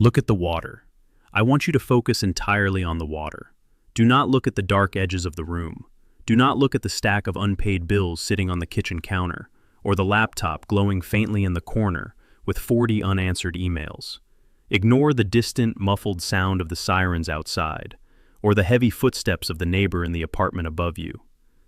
Look at the water. I want you to focus entirely on the water. Do not look at the dark edges of the room. Do not look at the stack of unpaid bills sitting on the kitchen counter, or the laptop glowing faintly in the corner with 40 unanswered emails. Ignore the distant, muffled sound of the sirens outside, or the heavy footsteps of the neighbor in the apartment above you.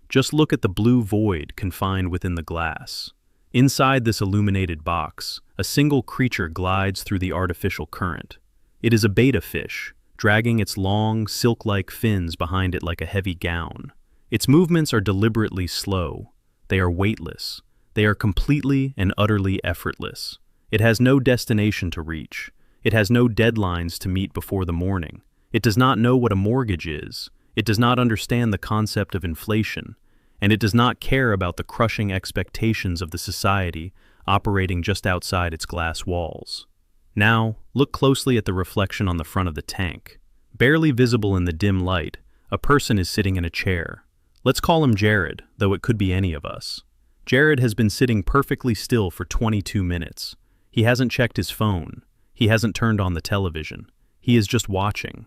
Just look at the blue void confined within the glass. Inside this illuminated box, a single creature glides through the artificial current. It is a betta fish, dragging its long, silk-like fins behind it like a heavy gown. Its movements are deliberately slow. They are weightless. They are completely and utterly effortless. It has no destination to reach. It has no deadlines to meet before the morning. It does not know what a mortgage is. It does not understand the concept of inflation. And it does not care about the crushing expectations of the society operating just outside its glass walls. Now, look closely at the reflection on the front of the tank. Barely visible in the dim light, a person is sitting in a chair. Let's call him Jared, though it could be any of us. Jared has been sitting perfectly still for 22 minutes. He hasn't checked his phone. He hasn't turned on the television. He is just watching.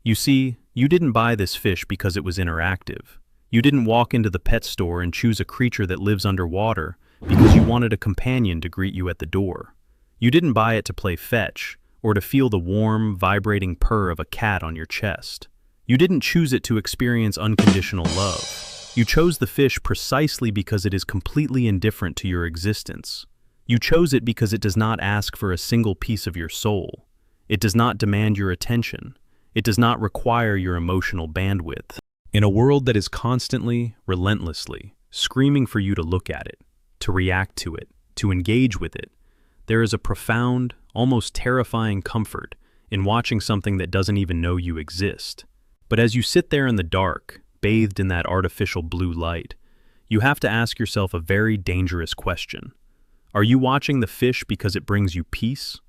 You see, you didn't buy this fish because it was interactive. You didn't walk into the pet store and choose a creature that lives underwater because you wanted a companion to greet you at the door. You didn't buy it to play fetch or to feel the warm, vibrating purr of a cat on your chest. You didn't choose it to experience unconditional love. You chose the fish precisely because it is completely indifferent to your existence. You chose it because it does not ask for a single piece of your soul. It does not demand your attention. It does not require your emotional bandwidth. In a world that is constantly, relentlessly, screaming for you to look at it, to react to it, to engage with it, there is a profound, almost terrifying comfort in watching something that doesn't even know you exist. But as you sit there in the dark, bathed in that artificial blue light, you have to ask yourself a very dangerous question. Are you watching the fish because it brings you peace?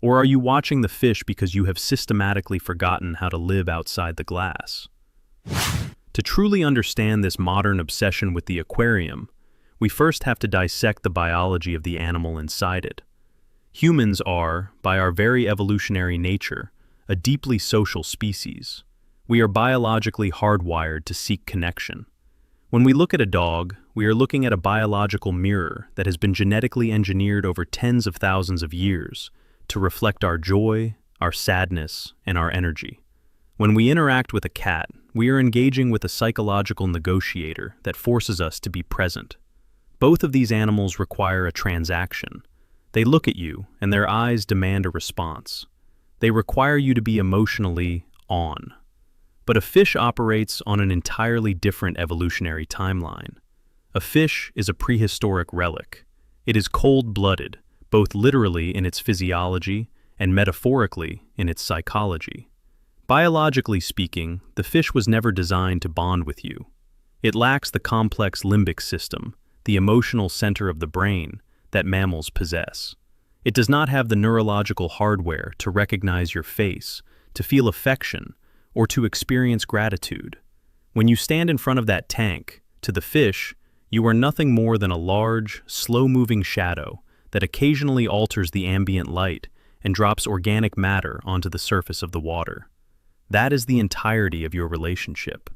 Or are you watching the fish because you have systematically forgotten how to live outside the glass? To truly understand this modern obsession with the aquarium, we first have to dissect the biology of the animal inside it. Humans are, by our very evolutionary nature, a deeply social species. We are biologically hardwired to seek connection. When we look at a dog, we are looking at a biological mirror that has been genetically engineered over tens of thousands of years to reflect our joy, our sadness, and our energy. When we interact with a cat, we are engaging with a psychological negotiator that forces us to be present. Both of these animals require a transaction. They look at you, and their eyes demand a response. They require you to be emotionally on. But a fish operates on an entirely different evolutionary timeline. A fish is a prehistoric relic. It is cold-blooded, both literally in its physiology and metaphorically in its psychology. Biologically speaking, the fish was never designed to bond with you. It lacks the complex limbic system, the emotional center of the brain, that mammals possess. It does not have the neurological hardware to recognize your face, to feel affection, or to experience gratitude. When you stand in front of that tank, to the fish, you are nothing more than a large, slow-moving shadow that occasionally alters the ambient light and drops organic matter onto the surface of the water. That is the entirety of your relationship.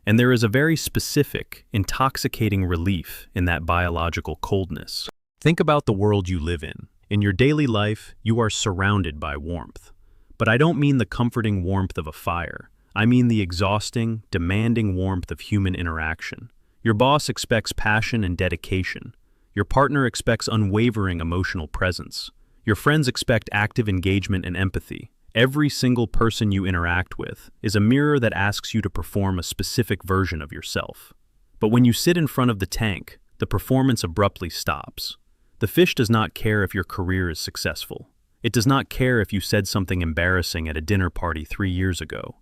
And there is a very specific, intoxicating relief in that biological coldness. Think about the world you live in. In your daily life, you are surrounded by warmth. But I don't mean the comforting warmth of a fire. I mean the exhausting, demanding warmth of human interaction. Your boss expects passion and dedication. Your partner expects unwavering emotional presence. Your friends expect active engagement and empathy. Every single person you interact with is a mirror that asks you to perform a specific version of yourself. But when you sit in front of the tank, the performance abruptly stops. The fish does not care if your career is successful. It does not care if you said something embarrassing at a dinner party 3 years ago.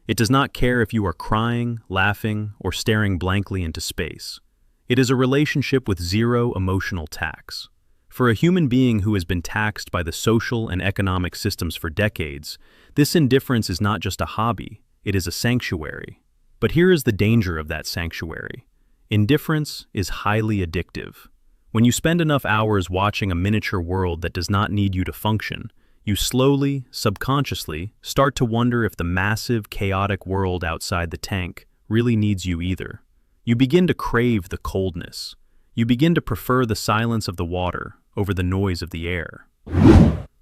It does not care if you are crying, laughing, or staring blankly into space. It is a relationship with zero emotional tax. For a human being who has been taxed by the social and economic systems for decades, this indifference is not just a hobby, it is a sanctuary. But here is the danger of that sanctuary. Indifference is highly addictive. When you spend enough hours watching a miniature world that does not need you to function, You slowly, subconsciously, start to wonder if the massive, chaotic world outside the tank really needs you either. You begin to crave the coldness. You begin to prefer the silence of the water over the noise of the air.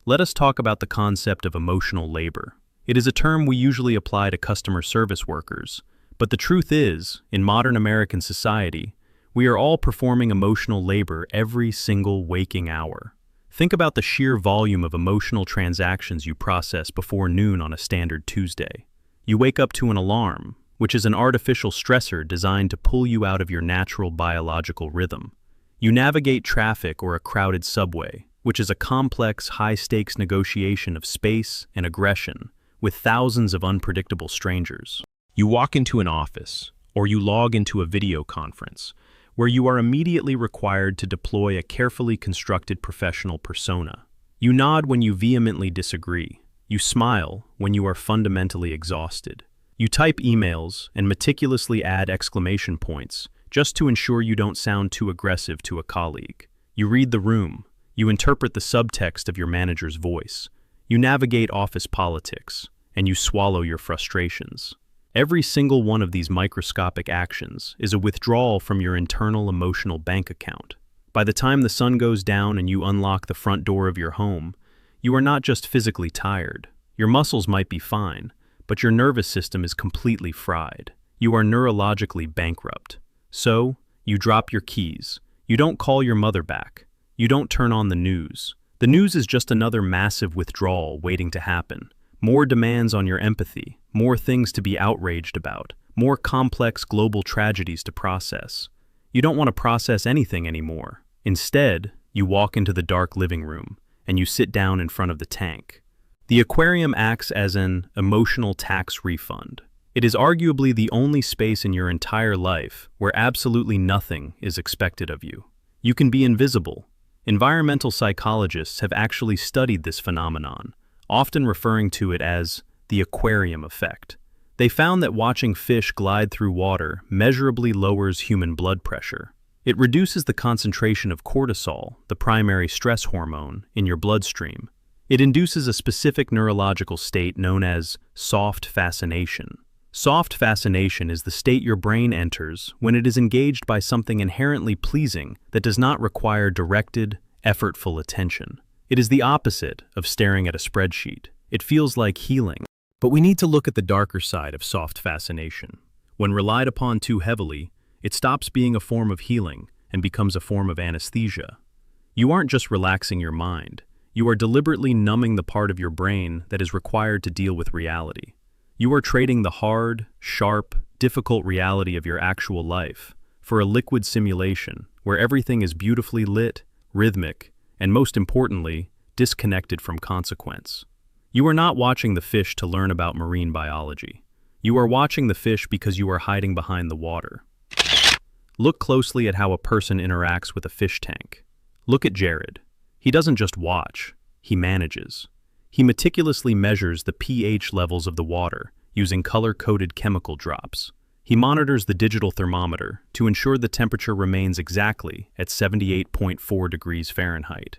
Let us talk about the concept of emotional labor. It is a term we usually apply to customer service workers, but the truth is, in modern American society, we are all performing emotional labor every single waking hour. Think about the sheer volume of emotional transactions you process before noon on a standard Tuesday. You wake up to an alarm, which is an artificial stressor designed to pull you out of your natural biological rhythm. You navigate traffic or a crowded subway, which is a complex, high-stakes negotiation of space and aggression with thousands of unpredictable strangers. You walk into an office, or you log into a video conference, where you are immediately required to deploy a carefully constructed professional persona. You nod when you vehemently disagree. You smile when you are fundamentally exhausted. You type emails and meticulously add exclamation points just to ensure you don't sound too aggressive to a colleague. You read the room. You interpret the subtext of your manager's voice. You navigate office politics, and you swallow your frustrations. Every single one of these microscopic actions is a withdrawal from your internal emotional bank account. By the time the sun goes down and you unlock the front door of your home, you are not just physically tired. Your muscles might be fine, but your nervous system is completely fried. You are neurologically bankrupt. So, you drop your keys. You don't call your mother back. You don't turn on the news. The news is just another massive withdrawal waiting to happen. More demands on your empathy, more things to be outraged about, more complex global tragedies to process. You don't want to process anything anymore. Instead, you walk into the dark living room, and you sit down in front of the tank. The aquarium acts as an emotional tax refund. It is arguably the only space in your entire life where absolutely nothing is expected of you. You can be invisible. Environmental psychologists have actually studied this phenomenon, often referring to it as the aquarium effect. They found that watching fish glide through water measurably lowers human blood pressure. It reduces the concentration of cortisol, the primary stress hormone, in your bloodstream. It induces a specific neurological state known as soft fascination. Soft fascination is the state your brain enters when it is engaged by something inherently pleasing that does not require directed, effortful attention. It is the opposite of staring at a spreadsheet. It feels like healing. But we need to look at the darker side of soft fascination. When relied upon too heavily, it stops being a form of healing and becomes a form of anesthesia. You aren't just relaxing your mind. You are deliberately numbing the part of your brain that is required to deal with reality. You are trading the hard, sharp, difficult reality of your actual life for a liquid simulation where everything is beautifully lit, rhythmic, and most importantly, disconnected from consequence. You are not watching the fish to learn about marine biology. You are watching the fish because you are hiding behind the water. Look closely at how a person interacts with a fish tank. Look at Jared. He doesn't just watch, he manages. He meticulously measures the pH levels of the water using color-coded chemical drops. He monitors the digital thermometer to ensure the temperature remains exactly at 78.4 degrees Fahrenheit.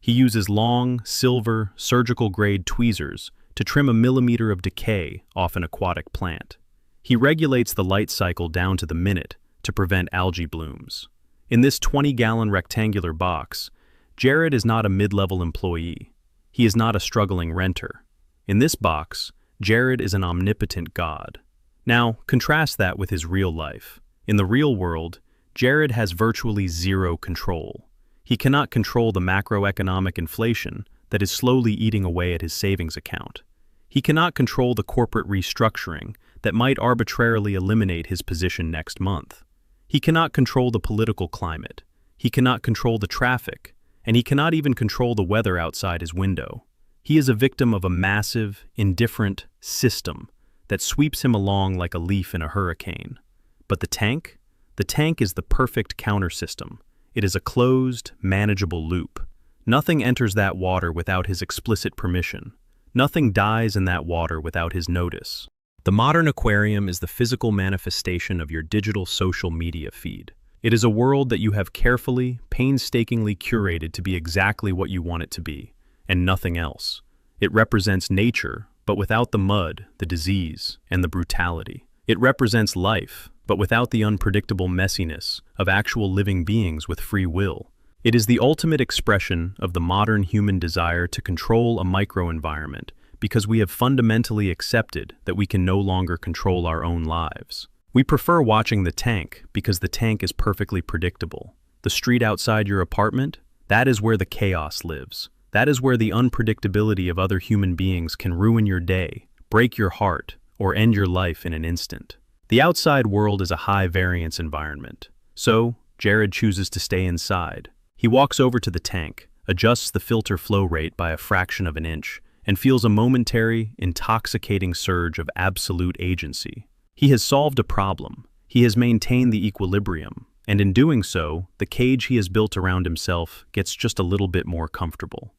He uses long, silver, surgical-grade tweezers to trim a millimeter of decay off an aquatic plant. He regulates the light cycle down to the minute to prevent algae blooms. In this 20-gallon rectangular box, Jared is not a mid-level employee. He is not a struggling renter. In this box, Jared is an omnipotent god. Now, contrast that with his real life. In the real world, Jared has virtually zero control. He cannot control the macroeconomic inflation that is slowly eating away at his savings account. He cannot control the corporate restructuring that might arbitrarily eliminate his position next month. He cannot control the political climate. He cannot control the traffic, and he cannot even control the weather outside his window. He is a victim of a massive, indifferent system that sweeps him along like a leaf in a hurricane. But the tank? The tank is the perfect counter-system. It is a closed, manageable loop. Nothing enters that water without his explicit permission. Nothing dies in that water without his notice. The modern aquarium is the physical manifestation of your digital social media feed. It is a world that you have carefully, painstakingly curated to be exactly what you want it to be, and nothing else. It represents nature, but without the mud, the disease, and the brutality. It represents life, but without the unpredictable messiness of actual living beings with free will. It is the ultimate expression of the modern human desire to control a microenvironment because we have fundamentally accepted that we can no longer control our own lives. We prefer watching the tank because the tank is perfectly predictable. The street outside your apartment, that is where the chaos lives. That is where the unpredictability of other human beings can ruin your day, break your heart, or end your life in an instant. The outside world is a high-variance environment. So, Jared chooses to stay inside. He walks over to the tank, adjusts the filter flow rate by a fraction of an inch, and feels a momentary, intoxicating surge of absolute agency. He has solved a problem. He has maintained the equilibrium, and in doing so, the cage he has built around himself gets just a little bit more comfortable.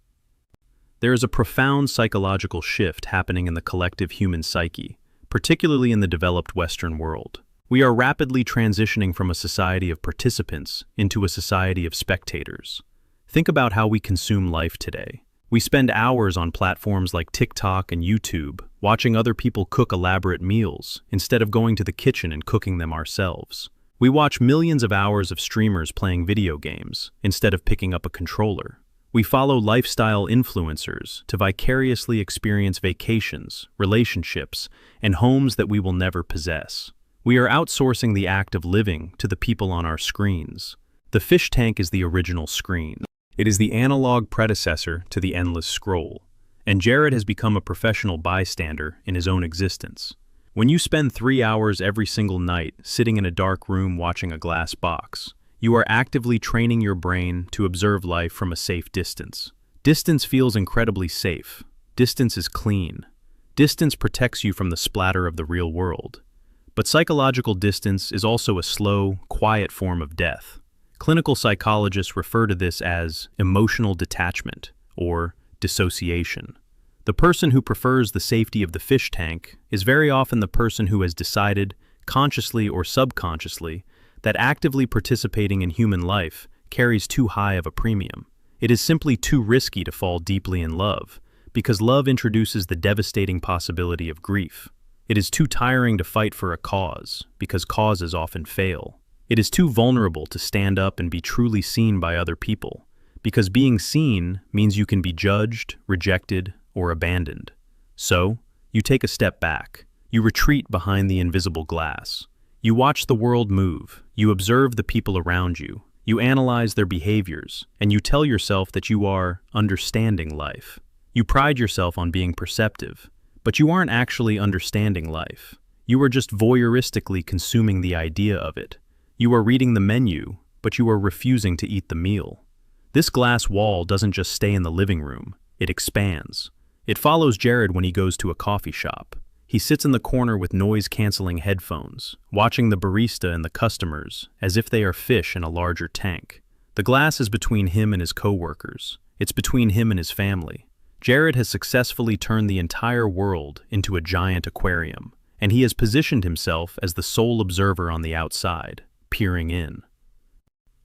There is a profound psychological shift happening in the collective human psyche, particularly in the developed Western world. We are rapidly transitioning from a society of participants into a society of spectators. Think about how we consume life today. We spend hours on platforms like TikTok and YouTube, watching other people cook elaborate meals, instead of going to the kitchen and cooking them ourselves. We watch millions of hours of streamers playing video games, instead of picking up a controller. We follow lifestyle influencers to vicariously experience vacations, relationships, and homes that we will never possess. We are outsourcing the act of living to the people on our screens. The fish tank is the original screen. It is the analog predecessor to the endless scroll. And Jared has become a professional bystander in his own existence. When you spend 3 hours every single night sitting in a dark room watching a glass box, you are actively training your brain to observe life from a safe distance. Distance feels incredibly safe. Distance is clean. Distance protects you from the splatter of the real world. But psychological distance is also a slow, quiet form of death. Clinical psychologists refer to this as emotional detachment, or dissociation. The person who prefers the safety of the fish tank is very often the person who has decided, consciously or subconsciously, that actively participating in human life carries too high of a premium. It is simply too risky to fall deeply in love, because love introduces the devastating possibility of grief. It is too tiring to fight for a cause, because causes often fail. It is too vulnerable to stand up and be truly seen by other people, because being seen means you can be judged, rejected, or abandoned. So, you take a step back. You retreat behind the invisible glass. You watch the world move. You observe the people around you. You analyze their behaviors, and you tell yourself that you are understanding life. You pride yourself on being perceptive, but you aren't actually understanding life. You are just voyeuristically consuming the idea of it. You are reading the menu, but you are refusing to eat the meal. This glass wall doesn't just stay in the living room, it expands. It follows Jared when he goes to a coffee shop. He sits in the corner with noise-canceling headphones, watching the barista and the customers as if they are fish in a larger tank. The glass is between him and his coworkers. It's between him and his family. Jared has successfully turned the entire world into a giant aquarium, and he has positioned himself as the sole observer on the outside, peering in.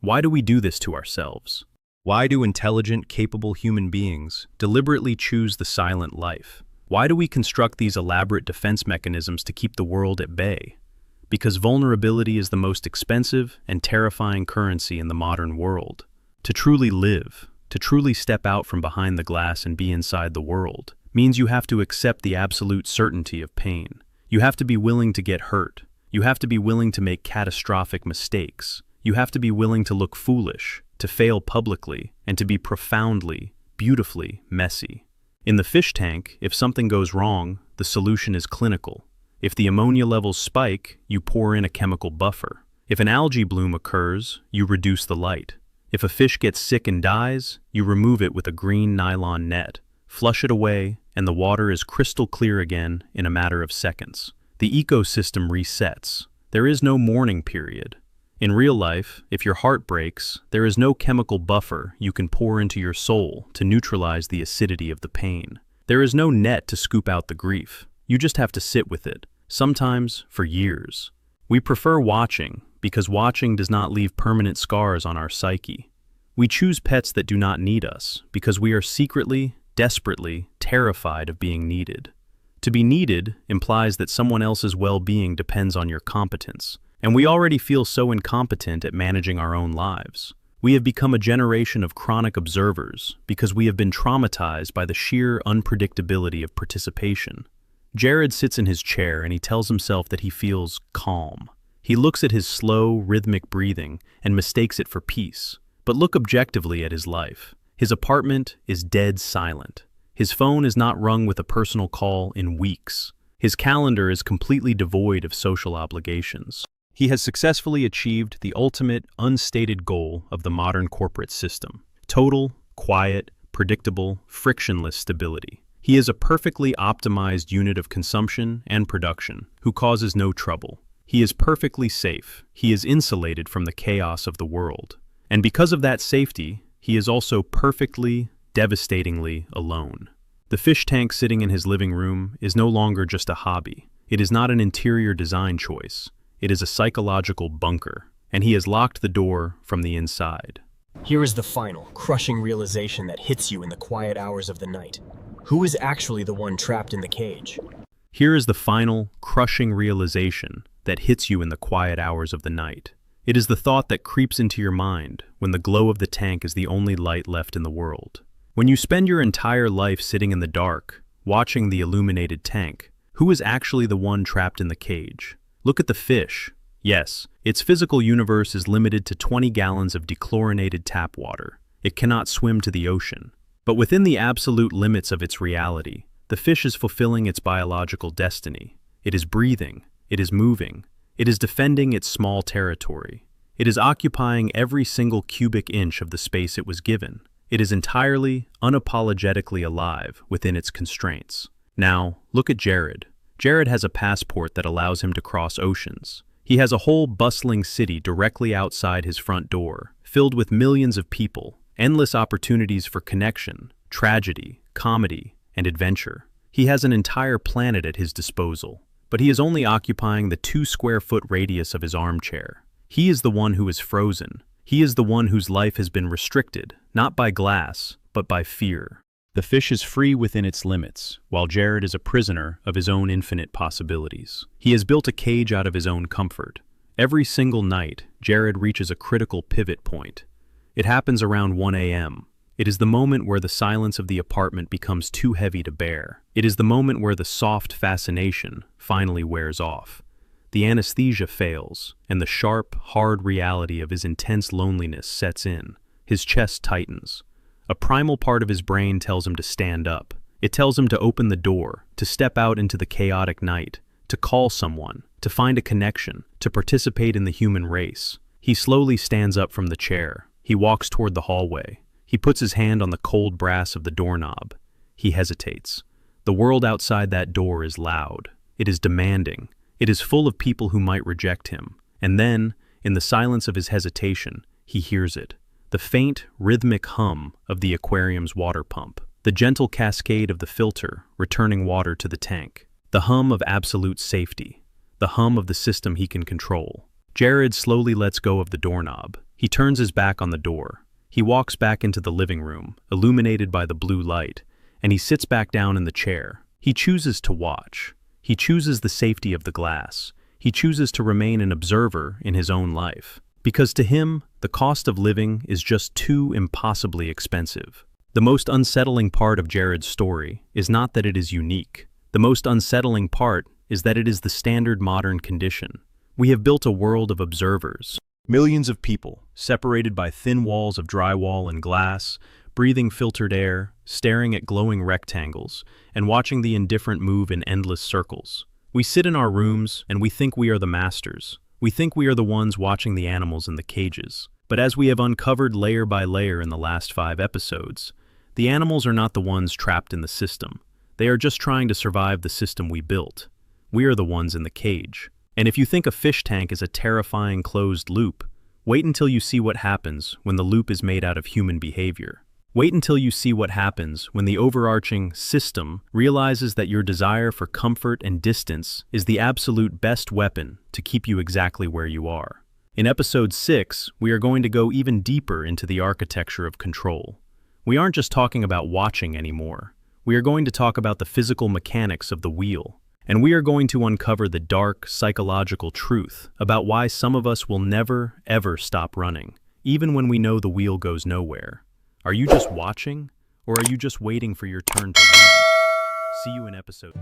Why do we do this to ourselves? Why do intelligent, capable human beings deliberately choose the silent life? Why do we construct these elaborate defense mechanisms to keep the world at bay? Because vulnerability is the most expensive and terrifying currency in the modern world. To truly live, to truly step out from behind the glass and be inside the world, means you have to accept the absolute certainty of pain. You have to be willing to get hurt. You have to be willing to make catastrophic mistakes. You have to be willing to look foolish, to fail publicly, and to be profoundly, beautifully messy. In the fish tank, if something goes wrong, the solution is clinical. If the ammonia levels spike, you pour in a chemical buffer. If an algae bloom occurs, you reduce the light. If a fish gets sick and dies, you remove it with a green nylon net, flush it away, and the water is crystal clear again in a matter of seconds. The ecosystem resets. There is no mourning period. In real life, if your heart breaks, there is no chemical buffer you can pour into your soul to neutralize the acidity of the pain. There is no net to scoop out the grief. You just have to sit with it, sometimes for years. We prefer watching because watching does not leave permanent scars on our psyche. We choose pets that do not need us because we are secretly, desperately, terrified of being needed. To be needed implies that someone else's well-being depends on your competence, and we already feel so incompetent at managing our own lives. We have become a generation of chronic observers because we have been traumatized by the sheer unpredictability of participation. Jared sits in his chair and he tells himself that he feels calm. He looks at his slow, rhythmic breathing and mistakes it for peace. But look objectively at his life. His apartment is dead silent. His phone is not rung with a personal call in weeks. His calendar is completely devoid of social obligations. He has successfully achieved the ultimate, unstated goal of the modern corporate system: total, quiet, predictable, frictionless stability. He is a perfectly optimized unit of consumption and production who causes no trouble. He is perfectly safe. He is insulated from the chaos of the world. And because of that safety, he is also perfectly, devastatingly alone. The fish tank sitting in his living room is no longer just a hobby. It is not an interior design choice. It is a psychological bunker, and he has locked the door from the inside. Here is the final, crushing realization that hits you in the quiet hours of the night. Who is actually the one trapped in the cage? Here is the final, crushing realization that hits you in the quiet hours of the night. It is the thought that creeps into your mind when the glow of the tank is the only light left in the world. When you spend your entire life sitting in the dark, watching the illuminated tank, who is actually the one trapped in the cage? Look at the fish. Yes, its physical universe is limited to 20 gallons of dechlorinated tap water. It cannot swim to the ocean. But within the absolute limits of its reality, the fish is fulfilling its biological destiny. It is breathing. It is moving. It is defending its small territory. It is occupying every single cubic inch of the space it was given. It is entirely, unapologetically alive within its constraints. Now, look at Jared. Jared has a passport that allows him to cross oceans. He has a whole bustling city directly outside his front door, filled with millions of people, endless opportunities for connection, tragedy, comedy, and adventure. He has an entire planet at his disposal, but he is only occupying the 2-square-foot radius of his armchair. He is the one who is frozen. He is the one whose life has been restricted, not by glass, but by fear. The fish is free within its limits, while Jared is a prisoner of his own infinite possibilities. He has built a cage out of his own comfort. Every single night, Jared reaches a critical pivot point. It happens around 1 a.m. It is the moment where the silence of the apartment becomes too heavy to bear. It is the moment where the soft fascination finally wears off. The anesthesia fails, and the sharp, hard reality of his intense loneliness sets in. His chest tightens. A primal part of his brain tells him to stand up. It tells him to open the door, to step out into the chaotic night, to call someone, to find a connection, to participate in the human race. He slowly stands up from the chair. He walks toward the hallway. He puts his hand on the cold brass of the doorknob. He hesitates. The world outside that door is loud. It is demanding. It is full of people who might reject him. And then, in the silence of his hesitation, he hears it. The faint, rhythmic hum of the aquarium's water pump. The gentle cascade of the filter returning water to the tank. The hum of absolute safety. The hum of the system he can control. Jared slowly lets go of the doorknob. He turns his back on the door. He walks back into the living room, illuminated by the blue light, and he sits back down in the chair. He chooses to watch. He chooses the safety of the glass. He chooses to remain an observer in his own life. Because to him, the cost of living is just too impossibly expensive. The most unsettling part of Jared's story is not that it is unique. The most unsettling part is that it is the standard modern condition. We have built a world of observers. Millions of people, separated by thin walls of drywall and glass, breathing filtered air, staring at glowing rectangles, and watching the indifferent move in endless circles. We sit in our rooms and we think we are the masters. We think we are the ones watching the animals in the cages. But as we have uncovered layer by layer in the last 5 episodes, the animals are not the ones trapped in the system. They are just trying to survive the system we built. We are the ones in the cage. And if you think a fish tank is a terrifying closed loop, wait until you see what happens when the loop is made out of human behavior. Wait until you see what happens when the overarching system realizes that your desire for comfort and distance is the absolute best weapon to keep you exactly where you are. In episode 6, we are going to go even deeper into the architecture of control. We aren't just talking about watching anymore. We are going to talk about the physical mechanics of the wheel. And we are going to uncover the dark, psychological truth about why some of us will never, ever stop running, even when we know the wheel goes nowhere. Are you just watching, or are you just waiting for your turn to leave? See you in episode.